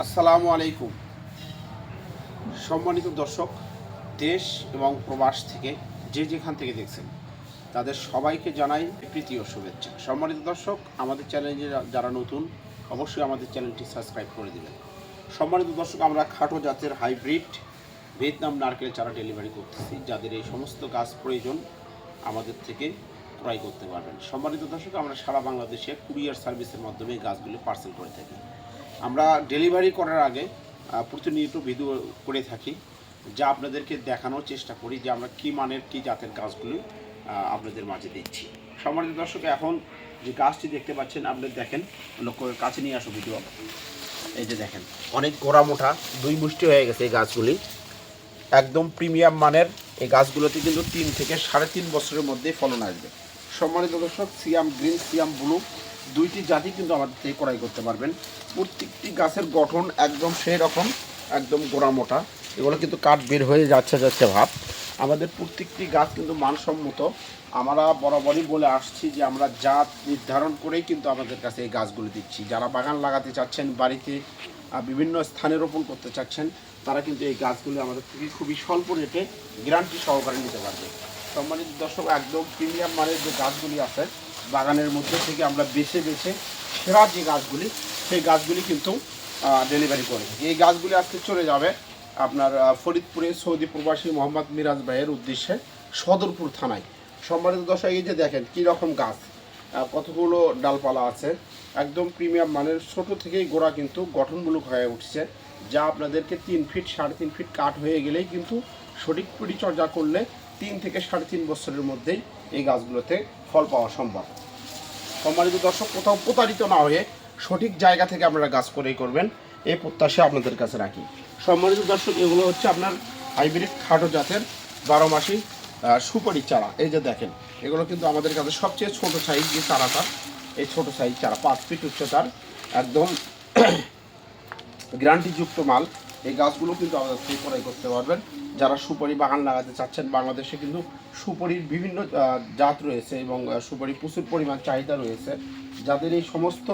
আসসালামু আলাইকুম। সম্মানিত দর্শক, দেশ এবং প্রবাস থেকে যে যেখান থেকে দেখছেন তাদের সবাইকে জানাই প্রীতি ও শুভেচ্ছা। সম্মানিত দর্শক, আমাদের চ্যানেলে যারা নতুন অবশ্যই আমাদের চ্যানেলটি সাবস্ক্রাইব করে দেবেন। সম্মানিত দর্শক, আমরা খাটো জাতের হাইব্রিড ভিয়েতনাম নারকেল চারা ডেলিভারি করতেছি। যাদের এই সমস্ত গাছ প্রয়োজন আমাদের থেকে ক্রয় করতে পারবেন। সম্মানিত দর্শক, আমরা সারা বাংলাদেশে কুরিয়ার সার্ভিসের মাধ্যমে গাছগুলি পার্সেল করে থাকি। আমরা ডেলিভারি করার আগে প্রতিনিয়ত ভিডিও করে থাকি, যা আপনাদেরকে দেখানোর চেষ্টা করি যে আমরা কী মানের কী জাতের গাছগুলি আপনাদের মাঝে দিচ্ছি। সম্মানিত দর্শক, এখন যে গাছটি দেখতে পাচ্ছেন আপনি দেখেন, লক্ষ্য কাছে নিয়ে আসো ভিডিও। এই যে দেখেন, অনেক গোড়া মোটা, দুই মুষ্টি হয়ে গেছে এই গাছগুলি। একদম প্রিমিয়াম মানের এই গাছগুলোতে কিন্তু 3 থেকে 3.5 বছরের মধ্যেই ফলন আসবে। সম্মানিত দর্শক, সিয়াম গ্রিন, সিয়াম ব্লু দুইটি জাতি কিন্তু আমাদের থেকে ক্রয় করতে পারবেন। প্রত্যেকটি গাছের গঠন একদম সেই রকম, একদম গোড়া মোটা। এগুলো কিন্তু কাঠ বের হয়ে যাচ্ছে ভাব। আমাদের প্রত্যেকটি গাছ কিন্তু মানসম্মত। আমরা বরাবরই বলে আসছি যে আমরা জাত নির্ধারণ করেই কিন্তু আমাদের কাছে এই গাছগুলো দিচ্ছি। যারা বাগান লাগাতে চাচ্ছেন, বাড়িতে বিভিন্ন স্থানে রোপণ করতে চাচ্ছেন, তারা কিন্তু এই গাছগুলি আমাদের থেকে খুবই স্বল্প রেটে গ্যারান্টি সহকারে নিতে পারবে। সম্মানিত দর্শক, একদম প্রিমিয়াম মানের যে গাছগুলি আছে বাগানের মধ্যে থেকে আমরা বেছে সেরা যে গাছগুলি, সেই গাছগুলি কিন্তু ডেলিভারি করে। এই গাছগুলি আজকে চলে যাবে আপনার ফরিদপুরে সৌদি প্রবাসী মোহাম্মদ মিরাজ ভাইয়ের উদ্দেশ্যে সদরপুর থানায়। সম্মানিত দর্শক, এই যে দেখেন কী রকম গাছ, কতগুলো ডালপালা আছে। একদম প্রিমিয়াম মানের, ছোট থেকেই গোড়া কিন্তু গঠনমূলক হয়ে উঠছে, যা আপনাদেরকে 3 ফিট 3.5 ফিট কাঠ হয়ে গেলেই কিন্তু সঠিক পরিচর্যা করলে 3 থেকে 3.5 বছরের মধ্যেই এই গাছগুলোতে ফল পাওয়া সম্ভব। সম্মানিত দর্শক, কোথাও প্রতারিত না হয়ে সঠিক জায়গা থেকে আপনারা গাছ করেই করবেন, এই প্রত্যাশা আপনাদের কাছে রাখি। সম্মানিত দর্শক, এগুলো হচ্ছে আপনার হাইব্রিড খাটো জাতের 12 মাসি সুপারি চারা। এই যে দেখেন, এগুলো কিন্তু আমাদের কাছে সবচেয়ে ছোট সাইজ যে চারাটা, এই ছোট সাইজ চারা 5 ফিট উচ্চতার, একদম গ্যারান্টিযুক্ত মাল। এই গাছগুলো কিন্তু আমাদের থেকে ক্রয় করতে পারবেন। যারা সুপারি বাগান লাগাতে চাচ্ছেন, বাংলাদেশে কিন্তু সুপারির বিভিন্ন জাত রয়েছে এবং সুপারি প্রচুর পরিমাণ চাহিদা রয়েছে। যাদের এই সমস্ত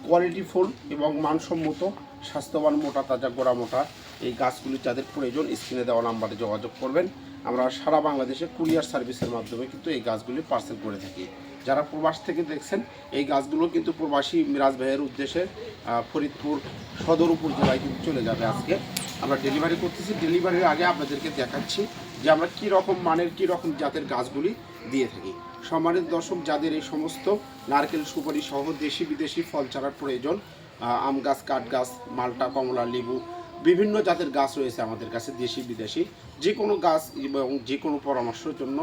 কোয়ালিটি ফুল এবং মানসম্মত স্বাস্থ্যবান মোটা তাজা গোড়া মোটা এই গাছগুলি যাদের প্রয়োজন, স্ক্রিনে দেওয়া নাম্বারে যোগাযোগ করবেন। আমরা সারা বাংলাদেশে কুরিয়ার সার্ভিসের মাধ্যমে কিন্তু এই গাছগুলি পার্সেল করে থাকি। যারা প্রবাস থেকে দেখছেন, এই গাছগুলো কিন্তু প্রবাসী মিরাজ ভাইয়ের উদ্দেশ্যে ফরিদপুর সদর উপজেলায় কিন্তু চলে যাবে। আজকে আমরা ডেলিভারি করতেছি। ডেলিভারির আগে আপনাদেরকে দেখাচ্ছি যে আমরা কী রকম মানের কী রকম জাতের গাছগুলি দিয়ে থাকি। সম্মানিত দর্শক, যাদের এই সমস্ত নারকেল সুপারি সহ দেশি বিদেশি ফল চারার প্রয়োজন, আম গাছ, কাঠ গাছ, মালটা, কমলা, লেবু, বিভিন্ন জাতের গাছ রয়েছে আমাদের কাছে, দেশি বিদেশি। যে কোনো গাছ এবং যে কোনো পরামর্শের জন্য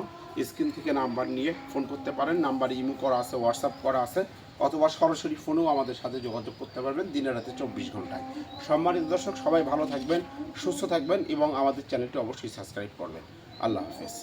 স্ক্রিন থেকে নাম্বার নিয়ে ফোন করতে পারেন। নাম্বার ইমো করা আছে, হোয়াটসঅ্যাপ করা আছে, অথবা সরাসরি ফোনেও আমাদের সাথে যোগাযোগ করতে পারবেন দিনে রাতে 24 ঘন্টায়। সম্মানিত দর্শক, সবাই ভালো থাকবেন, সুস্থ থাকবেন এবং আমাদের চ্যানেলটি অবশ্যই সাবস্ক্রাইব করবেন। আল্লাহ হাফেজ।